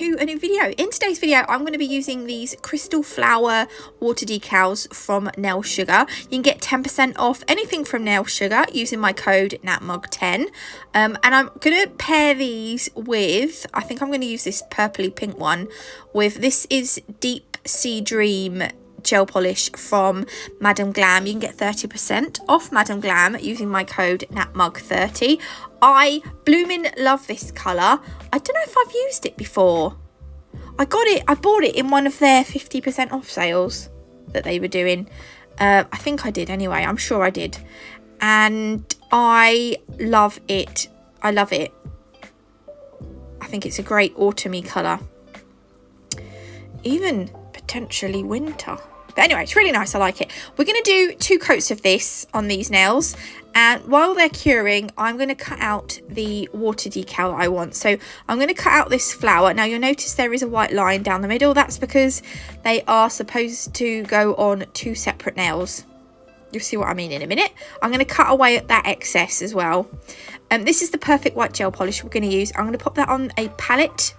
to a new video. In today's video, I'm going to be using these Crystal Flower water decals from Nail Sugar. You can get 10% off anything from Nail Sugar using my code NATMUG10. And I'm going to pair these with, I think I'm going to use this purpley pink one with, this is Deep Sea Dream gel polish from Madam Glam. You can get 30% off Madam Glam using my code NATMUG30. I blooming love this colour. I don't know if I've used it before. I bought it in one of their 50% off sales that they were doing. I think I did anyway. I'm sure I did. And I love it. I love it. I think it's a great autumny colour. Even potentially winter. But anyway, it's really nice. I like it. We're going to do 2 coats of this on these nails. And while they're curing, I'm going to cut out the water decal that I want. So I'm going to cut out this flower. Now you'll notice there is a white line down the middle. That's because they are supposed to go on 2 separate nails. You'll see what I mean in a minute. I'm going to cut away at that excess as well. This is the perfect white gel polish we're going to use. I'm going to pop that on a palette.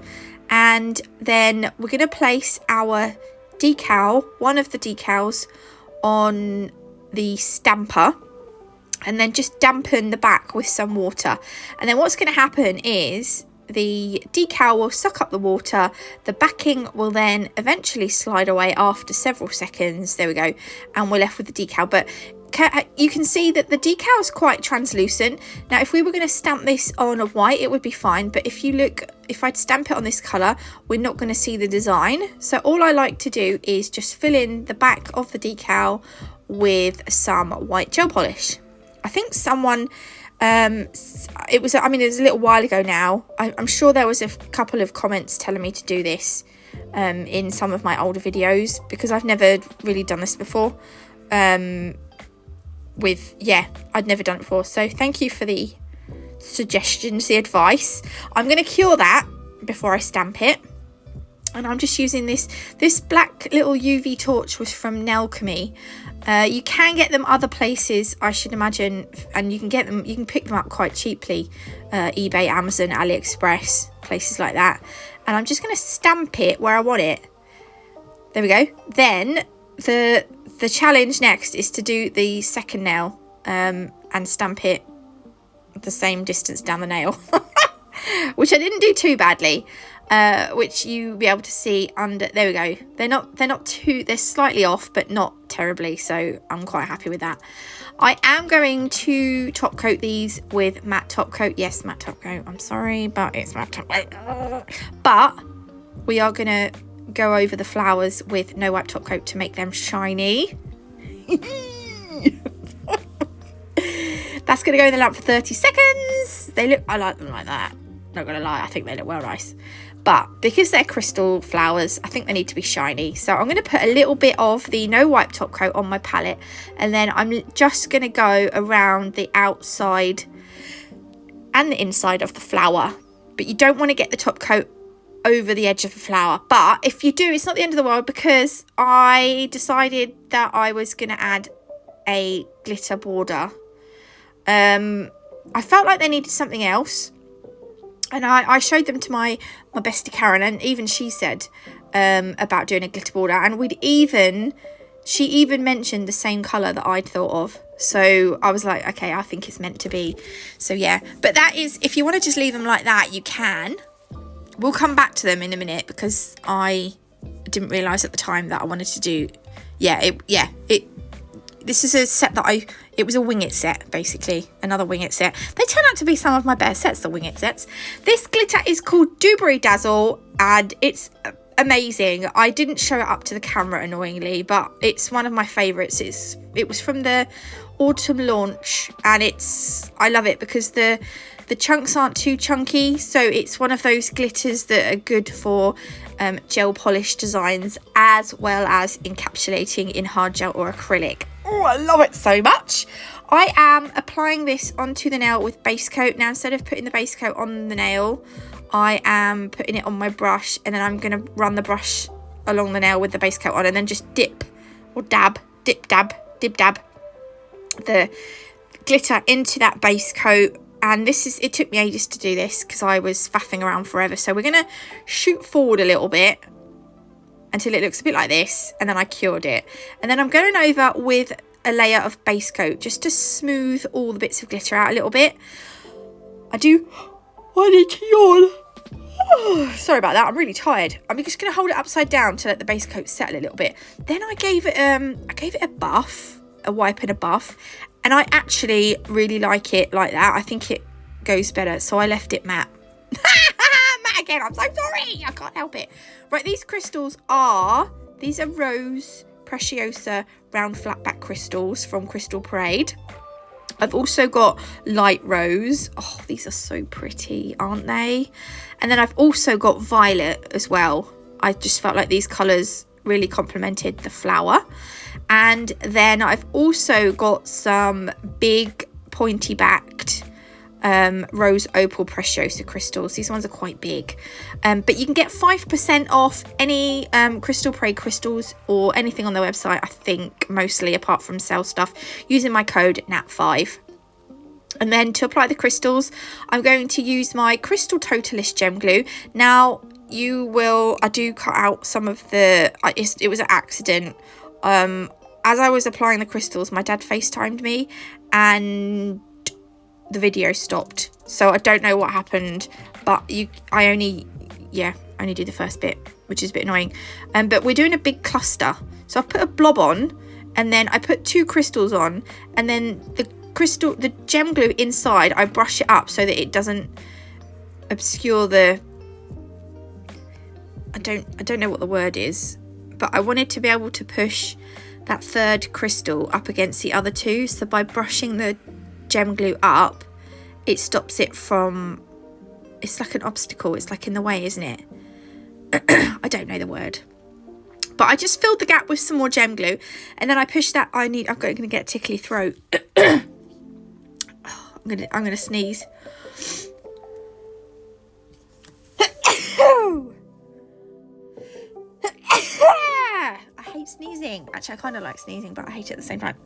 And then we're going to place our decal, one of the decals, on the stamper. And then just dampen the back with some water. And then what's going to happen is the decal will suck up the water. The backing will then eventually slide away after several seconds. There we go. And we're left with the decal. But you can see that the decal is quite translucent. Now, if we were going to stamp this on a white, it would be fine. But if you look, if I'd stamp it on this colour, we're not going to see the design. So all I like to do is just fill in the back of the decal with some white gel polish. I think someone, it was a little while ago now. I'm sure there was a couple of comments telling me to do this in some of my older videos, because I've never really done this before. I'd never done it before. So thank you for the suggestions, the advice. I'm going to cure that before I stamp it. And I'm just using this black little UV torch was from Nelchemy. You can get them other places, I should imagine, and you can pick them up quite cheaply. eBay, Amazon, AliExpress, places like that. And I'm just going to stamp it where I want it. There we go. Then the challenge next is to do the second nail and stamp it the same distance down the nail. Which I didn't do too badly. Which you'll be able to see under, there we go. They're slightly off, but not terribly, so I'm quite happy with that. I am going to top coat these with matte top coat. Yes, matte top coat. I'm sorry, but it's matte top coat. But we are gonna go over the flowers with no wipe top coat to make them shiny. That's gonna go in the lamp for 30 seconds. I like them like that. Not gonna lie, I think they look well nice. But because they're crystal flowers, I think they need to be shiny. So I'm going to put a little bit of the no wipe top coat on my palette. And then I'm just going to go around the outside and the inside of the flower. But you don't want to get the top coat over the edge of the flower. But if you do, it's not the end of the world, because I decided that I was going to add a glitter border. I felt like they needed something else. And I showed them to my bestie Karen, and even she said about doing a glitter border. And she even mentioned the same colour that I'd thought of. So I was like, okay, I think it's meant to be. So yeah, but that is, if you want to just leave them like that, you can. We'll come back to them in a minute, because I didn't realise at the time that I wanted to do, this is a set that it was a wing it set, basically. Another wing it set. They turn out to be some of my better sets, the wing it sets. This glitter is called Dewberry Dazzle, and it's amazing. I didn't show it up to the camera, annoyingly, but it's one of my favourites. It was from the autumn launch, and I love it because the chunks aren't too chunky. So it's one of those glitters that are good for gel polish designs, as well as encapsulating in hard gel or acrylic. Oh, I love it so much. I am applying this onto the nail with base coat. Now, instead of putting the base coat on the nail, I am putting it on my brush, and then I'm going to run the brush along the nail with the base coat on, and then just dip or dab, dip, dab, dib, dab the glitter into that base coat And it took me ages to do this because I was faffing around forever. So we're going to shoot forward a little bit until it looks a bit like this, and then I cured it. And then I'm going over with a layer of base coat just to smooth all the bits of glitter out a little bit. I need to yawn. Oh, sorry about that, I'm really tired. I'm just going to hold it upside down to let the base coat settle a little bit. Then I gave it a buff, a wipe and a buff, and I actually really like it like that. I think it goes better, so I left it matte. Matte again, I'm so sorry, I can't help it. Right, these are Rose Preciosa round flat back crystals from Crystal Parade. I've also got light rose. Oh, these are so pretty, aren't they? And then I've also got violet as well. I just felt like these colours really complemented the flower. And then I've also got some big pointy backed rose opal Preciosa crystals. These ones are quite big, but you can get 5% off any Crystal Parade crystals or anything on their website, I think, mostly, apart from sale stuff, using my code NAT5. And then to apply the crystals, I'm going to use my Crystal Totalist gem glue. Now I do cut out some of it was an accident. As I was applying the crystals, my dad FaceTimed me and the video stopped, so I don't know what happened, but I only do the first bit, which is a bit annoying. But we're doing a big cluster, so I put a blob on, and then I put 2 crystals on, and then the gem glue inside, I brush it up so that it doesn't obscure the, I don't know what the word is, but I wanted to be able to push that 3rd crystal up against the other 2, so by brushing the gem glue up, it stops it from, it's like an obstacle, it's like in the way, isn't it? I don't know the word, but I just filled the gap with some more gem glue, and then I pushed that. I'm gonna get a tickly throat. I'm gonna sneeze. I hate sneezing. Actually, I kind of like sneezing, but I hate it at the same time.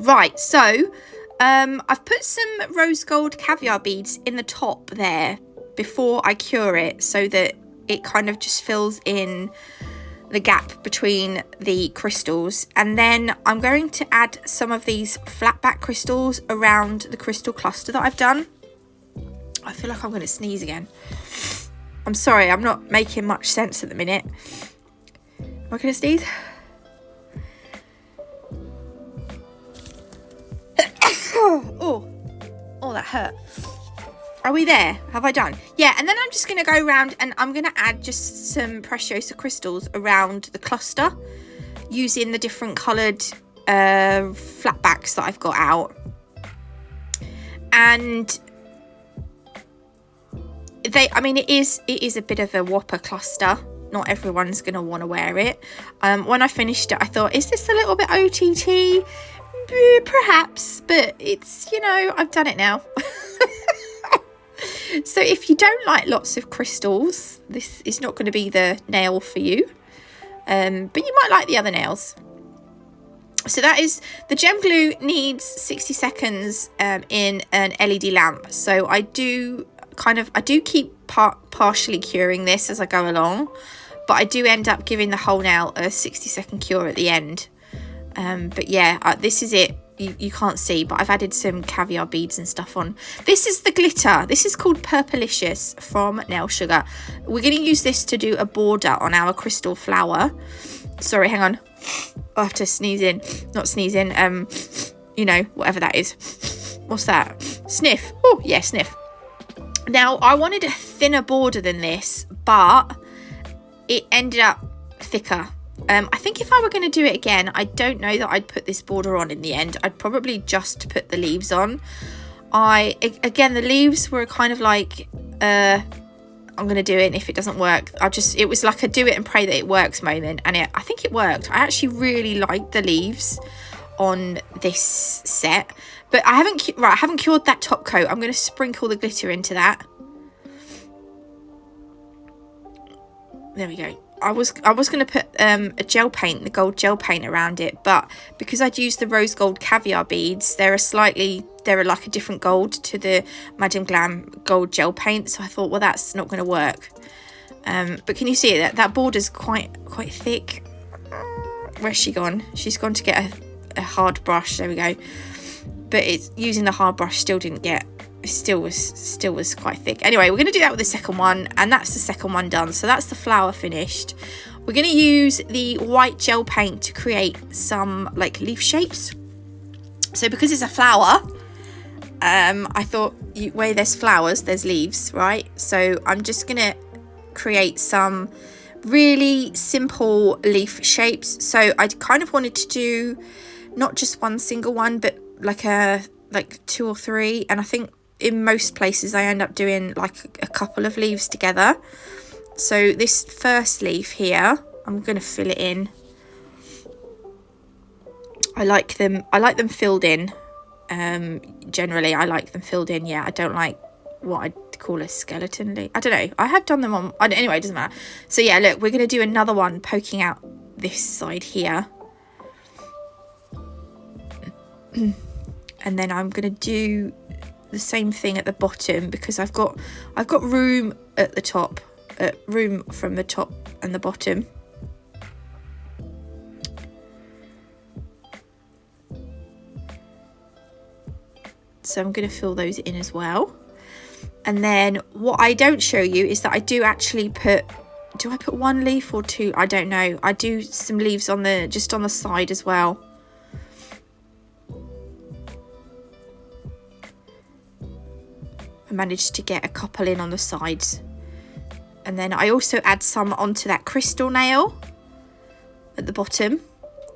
Right, so I've put some rose gold caviar beads in the top there before I cure it, so that it kind of just fills in the gap between the crystals. And then I'm going to add some of these flat back crystals around the crystal cluster that I've done. I feel like I'm going to sneeze again. I'm sorry, I'm not making much sense at the minute. Am I going to sneeze? Oh, that hurt. Are we there? Have I done? Yeah, and then I'm just going to go around and I'm going to add just some Preciosa crystals around the cluster using the different coloured flat backs that I've got out. And it is a bit of a whopper cluster. Not everyone's going to want to wear it. When I finished it, I thought, is this a little bit OTT? Perhaps, but it's, I've done it now. So if you don't like lots of crystals, this is not going to be the nail for you. But you might like the other nails. So that is, the gem glue needs 60 seconds in an LED lamp. So I do keep partially curing this as I go along, but I do end up giving the whole nail a 60-second cure at the end. But yeah, this is it. You can't see, but I've added some caviar beads and stuff on. This is the glitter. This is called Purplicious from Nail Sugar. We're going to use this to do a border on our crystal flower. Sorry, hang on. I have to sneeze in. Not sneeze in. Whatever that is. What's that? Sniff. Oh, yeah, sniff. Now, I wanted a thinner border than this, but it ended up thicker. I think if I were going to do it again, I don't know that I'd put this border on in the end. I'd probably just put the leaves on. Again, the leaves were kind of like, I'm going to do it, and if it doesn't work, it was like a do it and pray that it works moment, and I think it worked. I actually really liked the leaves on this set, but I haven't cured that top coat. I'm going to sprinkle the glitter into that. There we go. I was going to put a gel paint, the gold gel paint around it, but because I'd used the rose gold caviar beads, they're they're like a different gold to the Madam Glam gold gel paint. So I thought, well, that's not going to work. But can you see it? That border's quite thick. Where's she gone? She's gone to get a hard brush. There we go. But it's using the hard brush still didn't get. Still was quite thick. Anyway, we're going to do that with the second one, and that's the second one done. So that's the flower finished. We're going to use the white gel paint to create some like leaf shapes. So because it's a flower, I thought where there's flowers, there's leaves, right? So I'm just going to create some really simple leaf shapes. So I kind of wanted to do not just one single one, but like 2 or 3, and I think in most places I end up doing like a couple of leaves together. So this first leaf here, I'm going to fill it in. I like them filled in. Generally I like them filled in. Yeah, I don't like what I'd call a skeleton leaf. I don't know, I have done them on, anyway, it doesn't matter. So yeah, look, we're going to do another one poking out this side here. And then I'm going to do the same thing at the bottom, because I've got room at the top, room from the top and the bottom. So I'm going to fill those in as well. And then what I don't show you is that I do actually put, do I put 1 leaf or 2? I don't know. I do some leaves on just on the side as well. I managed to get a couple in on the sides. And then I also add some onto that crystal nail at the bottom.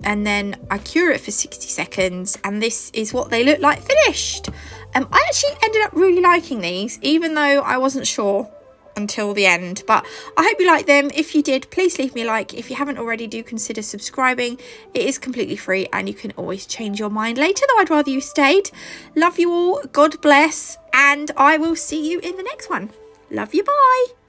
And then I cure it for 60 seconds. And this is what they look like finished. I actually ended up really liking these, even though I wasn't sure until the end. But I hope you like them. If you did, please leave me a like. If you haven't already, do consider subscribing. It is completely free, and you can always change your mind later, though I'd rather you stayed. Love you all. God bless. And I will see you in the next one. Love you. Bye.